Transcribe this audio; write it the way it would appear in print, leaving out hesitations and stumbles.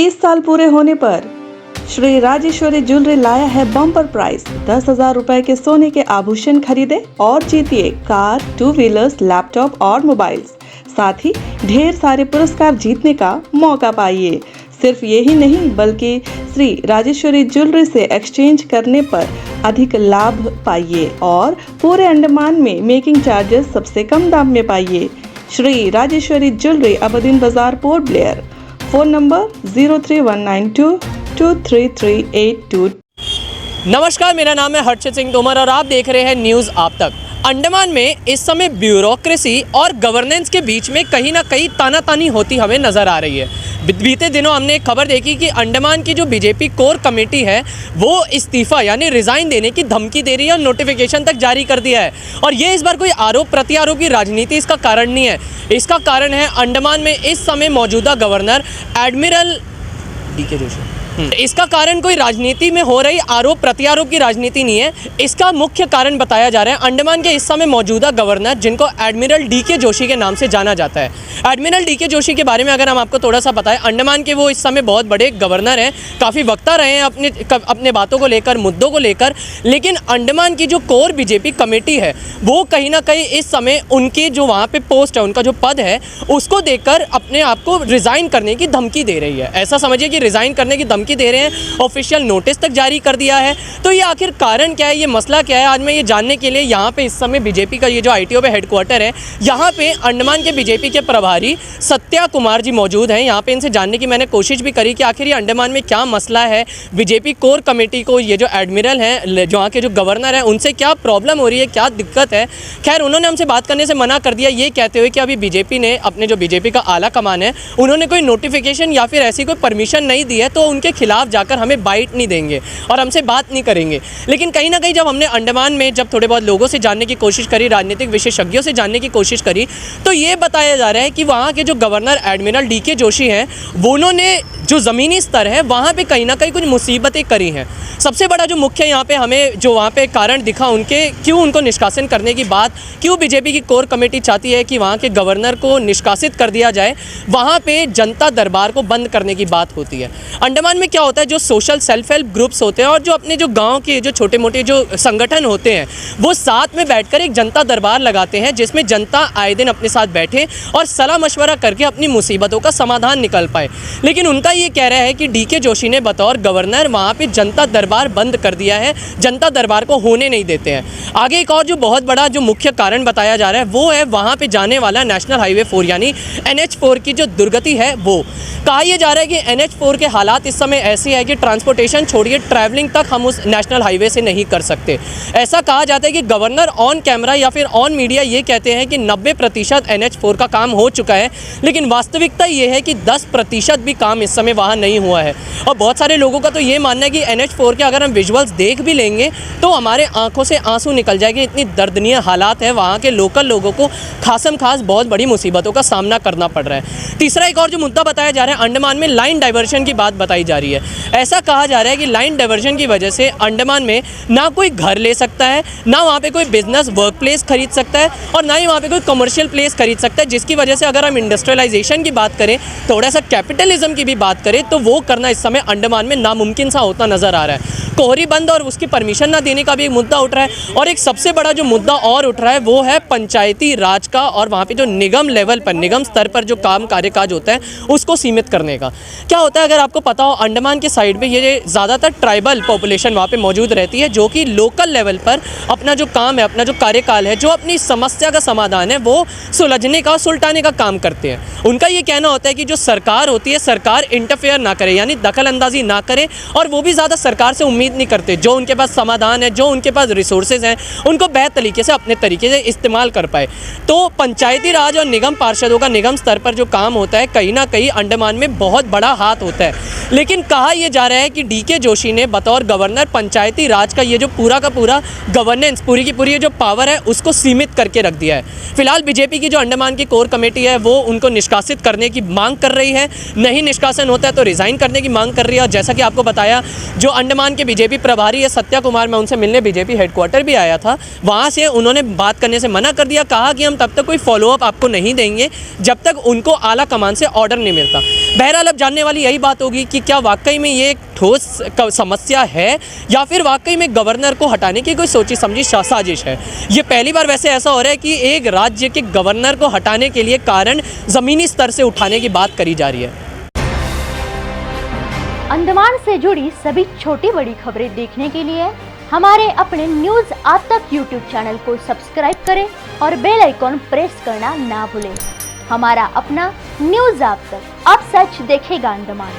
30 साल पूरे होने पर श्री राजेश्वरी ज्वेलरी लाया है बम्पर प्राइस। 10,000 रुपए के सोने के आभूषण खरीदे और जीतिए कार, 2 व्हीलर्स, लैपटॉप और मोबाइल्स। साथ ही ढेर सारे पुरस्कार जीतने का मौका पाइए। सिर्फ यही नहीं बल्कि श्री राजेश्वरी ज्वेलरी से एक्सचेंज करने पर अधिक लाभ पाइए और पूरे अंडमान में मेकिंग चार्जेस सबसे कम दाम में पाइए। श्री राजेश्वरी ज्वेलरी, अबदीन बाजार, पोर्ट ब्लेयर। Phone number 0319223382। नमस्कार, मेरा नाम है हर्षित सिंह तोमर और आप देख रहे हैं न्यूज़ आप तक। अंडमान में इस समय ब्यूरोक्रेसी और गवर्नेंस के बीच में कहीं ना कहीं तानातानी होती हमें नज़र आ रही है। बीते दिनों हमने एक खबर देखी कि अंडमान की जो बीजेपी कोर कमेटी है वो इस्तीफ़ा यानी रिज़ाइन देने की धमकी दे रही है और नोटिफिकेशन तक जारी कर दिया है। और ये इस बार कोई आरोप प्रत्यारोप की राजनीति इसका कारण नहीं है। इसका कारण है अंडमान में इस समय मौजूदा गवर्नर एडमिरल डीके जोशी। इसका कारण कोई राजनीति में हो रही आरोप प्रत्यारोप की राजनीति नहीं है। इसका मुख्य कारण बताया जा रहा है अंडमान के इस समय मौजूदा गवर्नर, जिनको एडमिरल डीके जोशी के नाम से जाना जाता है। एडमिरल डीके जोशी के बारे में अगर हम आपको थोड़ा सा बताएं, अंडमान के वो इस समय बहुत बड़े गवर्नर हैं, काफ़ी वक्ता रहे हैं अपने बातों को लेकर, मुद्दों को लेकर। लेकिन अंडमान की जो कोर बीजेपी कमेटी है वो कहीं ना कहीं इस समय उनके जो वहाँ पे पोस्ट है, उनका जो पद है, उसको देखकर अपने आप को रिज़ाइन करने की धमकी दे रही है। ऐसा समझिए कि रिज़ाइन करने की धमकी दे रहे हैं, ऑफिशियल नोटिस तक जारी कर दिया है। तो ये आखिर कारण क्या है, ये मसला क्या है, आज मैं ये जानने के लिए यहाँ पे इस समय बीजेपी का ये जो आईटीओ पे हेडक्वार्टर है, यहाँ पे अंडमान के बीजेपी के प्रभारी सत्या कुमार जी मौजूद हैं। यहाँ पे इनसे जानने की मैंने कोशिश भी करी कि आखिर ये अंडमान में क्या मसला है, बीजेपी कोर कमेटी को ये जो एडमिरल हैं, जो वहाँ के जो गवर्नर हैं, उनसे क्या प्रॉब्लम हो रही है, क्या दिक्कत है। खैर, उन्होंने हमसे बात करने से मना कर दिया, ये कहते हुए कि अभी बीजेपी ने अपने जो बीजेपी का आला कमान है, उन्होंने कोई नोटिफिकेशन या फिर ऐसी कोई परमिशन नहीं दी है, तो उनके खिलाफ जाकर हमें बाइट नहीं देंगे और हमसे बात नहीं करेंगे। लेकिन कहीं ना कहीं जब हमने अंडमान में जब थोड़े बहुत लोगों से जानने की कोशिश करी, राजनीतिक विशेषज्ञों से जानने की कोशिश करी, तो ये बताया जा रहा है कि वहाँ के जो गवर्नर एडमिरल डीके जोशी हैं, वो उन्होंने जो ज़मीनी स्तर है वहाँ पे कहीं ना कहीं कुछ मुसीबतें करी हैं। सबसे बड़ा जो मुख्य यहाँ पे हमें जो वहाँ पे कारण दिखा उनके, क्यों उनको निष्कासन करने की बात, क्यों बीजेपी की कोर कमेटी चाहती है कि वहाँ के गवर्नर को निष्कासित कर दिया जाए, वहाँ पे जनता दरबार को बंद करने की बात होती है। अंडमान में क्या होता है, जो सोशल सेल्फ हेल्प ग्रुप्स होते हैं और जो अपने जो गाँव के जो छोटे मोटे जो संगठन होते हैं, वो साथ में बैठकर एक जनता दरबार लगाते हैं, जिसमें जनता आए दिन अपने साथ बैठे और सलाह मशवरा करके अपनी मुसीबतों का समाधान निकल पाए। लेकिन उनका ये कह रहा है कि डीके जोशी ने बतौर गवर्नर वहाँ पे जनता दरबार बंद कर दिया है, जनता दरबार को होने नहीं देते हैं। आगे एक और जो बहुत बड़ा जो मुख्य कारण बताया जा रहा है वो है वहाँ पे जाने वाला नेशनल हाईवे 4 यानी NH4 की जो दुर्गति है। वो कहा यह जा रहा है कि NH4 के हालात इस समय ऐसे है कि ट्रांसपोर्टेशन छोड़िए, ट्रैवलिंग तक हम उस नेशनल हाईवे से नहीं कर सकते। ऐसा कहा जाता है कि गवर्नर ऑन कैमरा या फिर ऑन मीडिया ये कहते हैं कि 90% NH4 का काम हो चुका है, लेकिन वास्तविकता ये है कि 10% भी काम इस समय वहाँ नहीं हुआ है। और बहुत सारे लोगों का तो ये मानना है कि NH4 के अगर हम विजुअल्स देख भी लेंगे तो हमारे आंखों से आंसू निकल जाएंगे। इतनी दर्दनीय हालात है, वहाँ के लोकल लोगों को खासम खास बहुत बड़ी मुसीबतों का सामना करना पड़ रहा है। तीसरा एक और जो मुद्दा बताया जा रहा है, अंडमान में लाइन डाइवर्शन की बात बताई जा रही है। ऐसा कहा जा रहा है कि लाइन डाइवर्शन की वजह से अंडमान में ना कोई घर ले सकता है, ना वहाँ पे कोई बिजनेस वर्क प्लेस खरीद सकता है और ना ही वहाँ पे कोई कमर्शियल प्लेस खरीद सकता है, जिसकी वजह से अगर हम इंडस्ट्रियलाइजेशन की बात करें, थोड़ा सा कैपिटलिज्म की भी बात करें, तो वो करना इस समय अंडमान में नामुमकिन सा होता नजर आ रहा है। कोहरी बंद और उसकी परमिशन ना देने का भी एक मुद्दा उठ रहा है। और एक सबसे बड़ा जो मुद्दा और उठ रहा है वो है पंचायती राज का और वहाँ पे जो निगम लेवल पर, निगम स्तर पर जो काम कार्यकाज होता है उसको सीमित करने का। क्या होता है, अगर आपको पता हो, अंडमान के साइड पे ये ज़्यादातर ट्राइबल पॉपुलेशन वहाँ पे मौजूद रहती है, जो कि लोकल लेवल पर अपना जो काम है, अपना जो कार्यकाल है, जो अपनी समस्या का समाधान है वो सुलझने का, सुलटाने का काम करते हैं। उनका ये कहना होता है कि जो सरकार होती है, सरकार इंटरफेयर ना करे, यानी दखल अंदाजी ना करे, और वो भी ज़्यादा सरकार से उम्मीद नहीं करते। जो उनके पास समाधान है, जो उनके पास रिसोर्सेज हैं, उनको बेहतर तरीके से अपने तरीके से इस्तेमाल कर पाए। तो पंचायती राज और निगम पार्षदों का निगम स्तर पर जो काम होता है, कहीं ना कहीं अंडमान में बहुत बड़ा हाथ होता है। लेकिन कहा यह जा रहा है कि डीके जोशी ने बतौर गवर्नर पंचायती राज का ये जो पूरा का पूरा गवर्नेंस, पूरी की पूरी जो पावर है, उसको सीमित करके रख दिया है। फिलहाल बीजेपी की जो अंडमान की कोर कमेटी है वो उनको निष्कासित करने की मांग कर रही है। नहीं निष्कासन होता है तो रिज़ाइन करने की मांग कर रही है। और जैसा कि आपको बताया, जो अंडमान के बीजेपी प्रभारी है सत्या कुमार, मैं उनसे मिलने बीजेपी हेडक्वार्टर भी आया था, वहाँ से उन्होंने बात करने से मना कर दिया। कहा कि हम तब तक कोई फॉलोअप आपको नहीं देंगे जब तक उनको आला कमान से ऑर्डर नहीं मिलता। बहरहाल अब जानने वाली यही बात होगी कि क्या वाकई में ये एक ठोस समस्या है या फिर वाकई में गवर्नर को हटाने की कोई सोची समझी साजिश है। ये पहली बार वैसे ऐसा हो रहा है कि एक राज्य के गवर्नर को हटाने के लिए कारण ज़मीनी स्तर से उठाने की बात करी जा रही है। अंडमान से जुड़ी सभी छोटी बड़ी खबरें देखने के लिए हमारे अपने न्यूज़ आप तक यूट्यूब चैनल को सब्सक्राइब करें और बेल आइकॉन प्रेस करना ना भूलें। हमारा अपना न्यूज़ आप तक, अब सच देखेगा अंडमान।